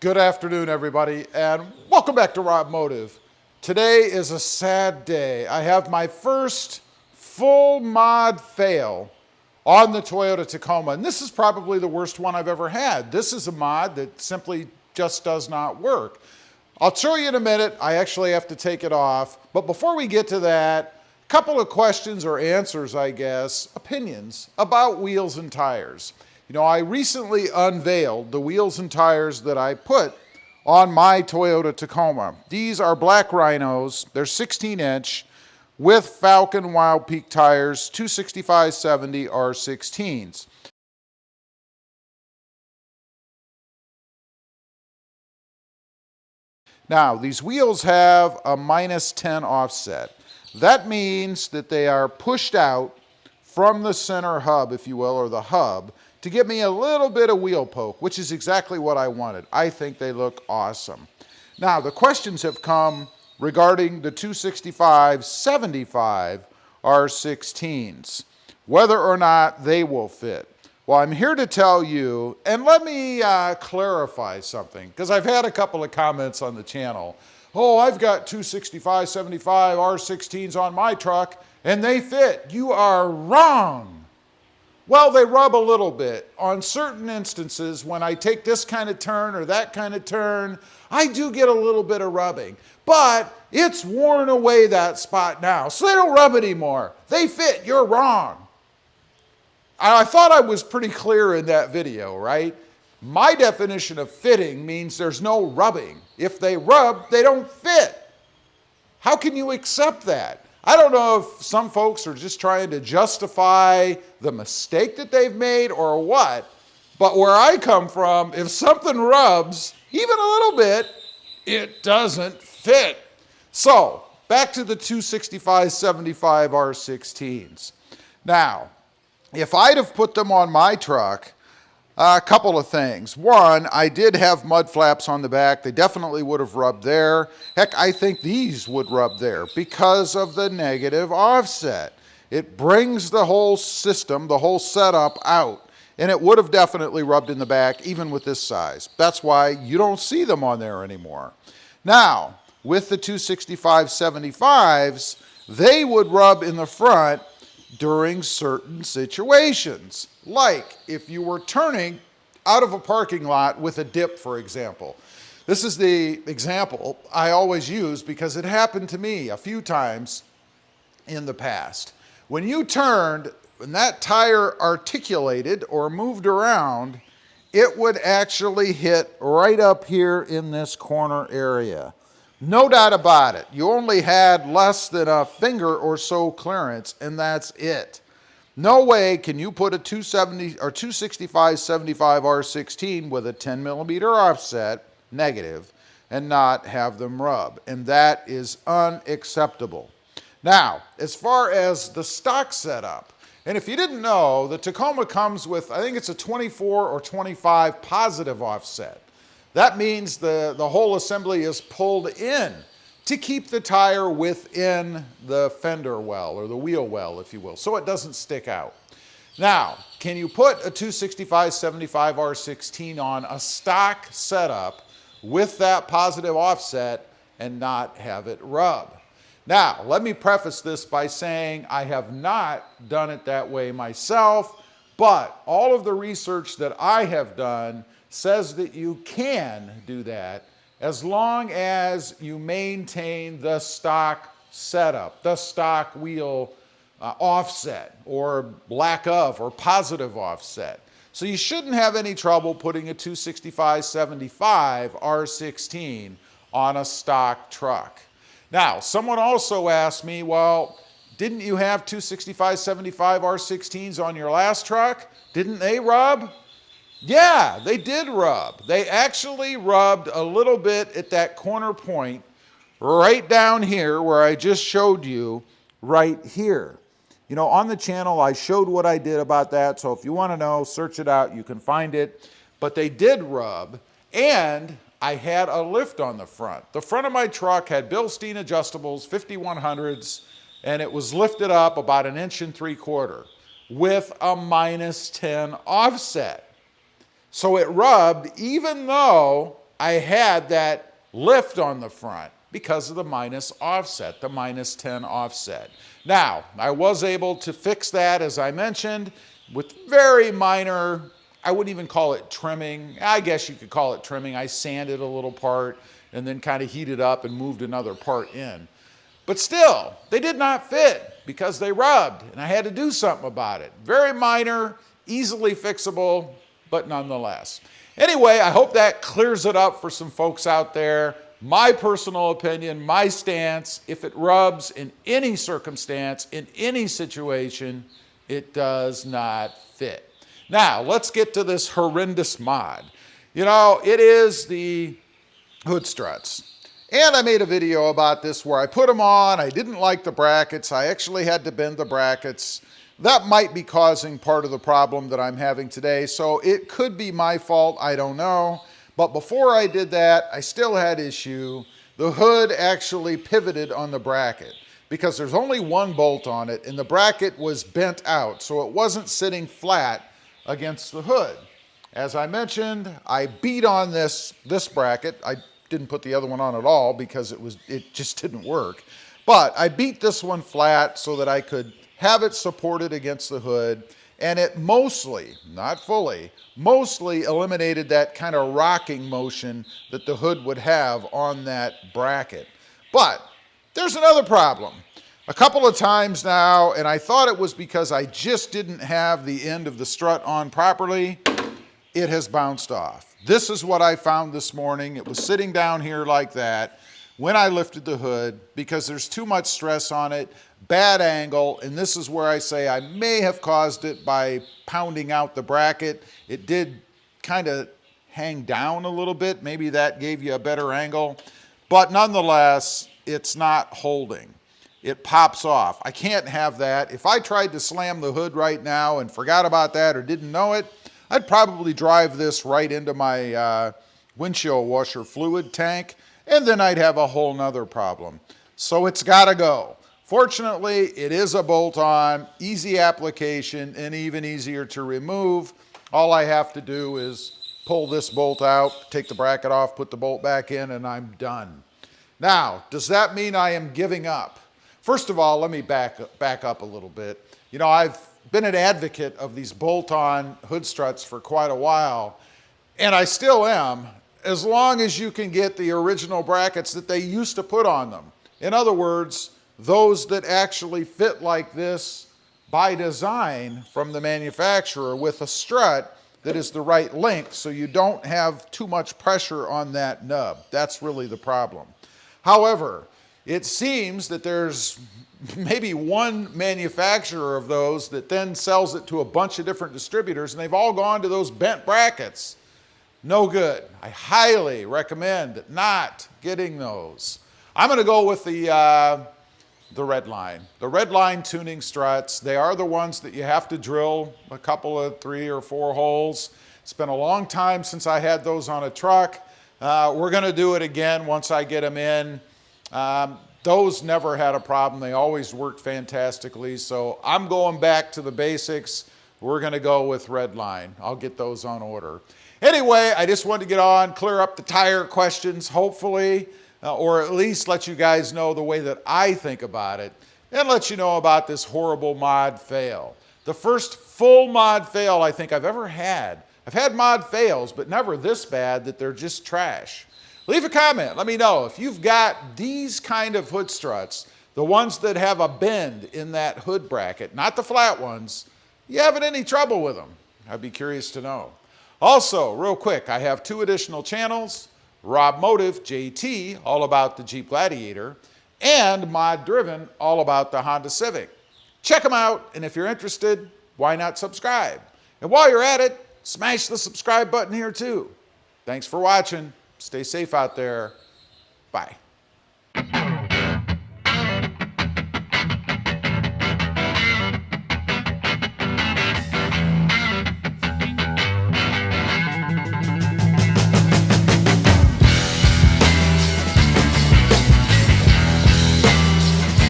Good afternoon, everybody, and welcome back to RobMotive. Today is a sad day. I have my first full mod fail on the Toyota Tacoma, and this is probably the worst one I've ever had. This is a mod that simply just does not work. I'll show you in a minute. I actually have to take it off, but before we get to that, a couple of questions or answers, I guess, opinions about wheels and tires. You know, I recently unveiled the wheels and tires that I put on my Toyota Tacoma. These are black Rhinos. They're 16-inch with Falcon Wild Peak tires, 265/70 R16s. Now, these wheels have a -10 offset. That means that they are pushed out from the center hub, if you will, or the hub, to give me a little bit of wheel poke, which is exactly what I wanted. I think they look awesome. Now, the questions have come regarding the 265/75 R16s, whether or not they will fit. Well, I'm here to tell you, and let me clarify something, because I've had a couple of comments on the channel. Oh, I've got 265/75 R16s on my truck, and they fit. You are wrong. Well, they rub a little bit. On certain instances, when I take this kind of turn or that kind of turn, I do get a little bit of rubbing. But it's worn away that spot now, so they don't rub anymore. They fit. You're wrong. I thought I was pretty clear in that video, right? My definition of fitting means there's no rubbing. If they rub, they don't fit. How can you accept that? I don't know if some folks are just trying to justify the mistake that they've made or what, but where I come from, if something rubs, even a little bit, it doesn't fit. So, back to the 265/75 R16s. Now, if I'd have put them on my truck, a couple of things. One, I did have mud flaps on the back. They definitely would have rubbed there. Heck, I think these would rub there because of the negative offset. It brings the whole system, the whole setup out, and it would have definitely rubbed in the back, even with this size. That's why you don't see them on there anymore. Now, with the 265/75s, they would rub in the front during certain situations. Like if you were turning out of a parking lot with a dip, for example. This is the example I always use because it happened to me a few times in the past. When you turned, when that tire articulated or moved around, it would actually hit right up here in this corner area. No doubt about it. You only had less than a finger or so clearance, and that's it. No way can you put a 270 or 265/75 R16 with a 10 millimeter offset, negative, and not have them rub. And that is unacceptable. Now, as far as the stock setup, and if you didn't know, the Tacoma comes with, I think it's a 24 or 25 positive offset. That means the whole assembly is pulled in to keep the tire within the fender well, or the wheel well, if you will, so it doesn't stick out. Now, can you put a 265/75 R16 on a stock setup with that positive offset and not have it rub? Now, let me preface this by saying I have not done it that way myself, but all of the research that I have done says that you can do that as long as you maintain the stock setup, the stock wheel offset, or lack of, or positive offset. So you shouldn't have any trouble putting a 265/75 R16 on a stock truck. Now, someone also asked me, well, didn't you have 265/75 R16s on your last truck? Didn't they rub? Yeah, they did rub. They actually rubbed a little bit at that corner point right down here where I just showed you right here. You know, on the channel, I showed what I did about that, so if you want to know, search it out, you can find it. But they did rub, and I had a lift on the front. The front of my truck had Bilstein adjustables, 5100s, and it was lifted up about 1.75 inches with a -10 offset. So it rubbed even though I had that lift on the front because of the minus offset, the minus 10 offset. Now, I was able to fix that, as I mentioned, with very minor, I wouldn't even call it trimming. I guess you could call it trimming. I sanded a little part and then kind of heated up and moved another part in. But still, they did not fit because they rubbed, and I had to do something about it. Very minor, easily fixable, but nonetheless. Anyway, I hope that clears it up for some folks out there. My personal opinion, my stance, if it rubs in any circumstance, in any situation, it does not fit. Now, let's get to this horrendous mod. You know, it is the hood struts. And I made a video about this where I put them on. I didn't like the brackets. I actually had to bend the brackets. That might be causing part of the problem that I'm having today. So it could be my fault. I don't know. But before I did that, I still had issue. The hood actually pivoted on the bracket because there's only one bolt on it and the bracket was bent out. So it wasn't sitting flat against the hood. As I mentioned, I beat on this bracket. I didn't put the other one on at all because it just didn't work. But I beat this one flat so that I could have it supported against the hood, and it mostly, not fully, mostly eliminated that kind of rocking motion that the hood would have on that bracket. But there's another problem. A couple of times now, and I thought it was because I just didn't have the end of the strut on properly, it has bounced off. This is what I found this morning. It was sitting down here like that when I lifted the hood because there's too much stress on it, bad angle, and this is where I say I may have caused it by pounding out the bracket. It did kind of hang down a little bit. Maybe that gave you a better angle, but nonetheless, it's not holding. It pops off. I can't have that. If I tried to slam the hood right now and forgot about that or didn't know it, I'd probably drive this right into my windshield washer fluid tank, and then I'd have a whole nother problem. So it's gotta go. Fortunately, it is a bolt-on, easy application, and even easier to remove. All I have to do is pull this bolt out, take the bracket off, put the bolt back in, and I'm done. Now, does that mean I am giving up? First of all, let me back up a little bit. You know, I've been an advocate of these bolt-on hood struts for quite a while, and I still am, as long as you can get the original brackets that they used to put on them. In other words, those that actually fit like this by design from the manufacturer with a strut that is the right length so you don't have too much pressure on that nub. That's really the problem. However, it seems that there's maybe one manufacturer of those that then sells it to a bunch of different distributors, and they've all gone to those bent brackets. No good. I highly recommend not getting those. I'm going to go with the Redline. The Redline tuning struts, they are the ones that you have to drill a couple of 3 or 4 holes. It's been a long time since I had those on a truck. We're going to do it again once I get them in. Those never had a problem. They always worked fantastically. So I'm going back to the basics. We're going to go with Redline. I'll get those on order. Anyway, I just wanted to get on, clear up the tire questions, hopefully, or at least let you guys know the way that I think about it, and let you know about this horrible mod fail. The first full mod fail I think I've ever had. I've had mod fails, but never this bad that they're just trash. Leave a comment. Let me know if you've got these kind of hood struts, the ones that have a bend in that hood bracket, not the flat ones. You having any trouble with them? I'd be curious to know. Also, real quick, I have 2 additional channels, RobMotive JT, all about the Jeep Gladiator, and Mod Driven, all about the Honda Civic. Check them out, and if you're interested, why not subscribe? And while you're at it, smash the subscribe button here too. Thanks for watching. Stay safe out there. Bye.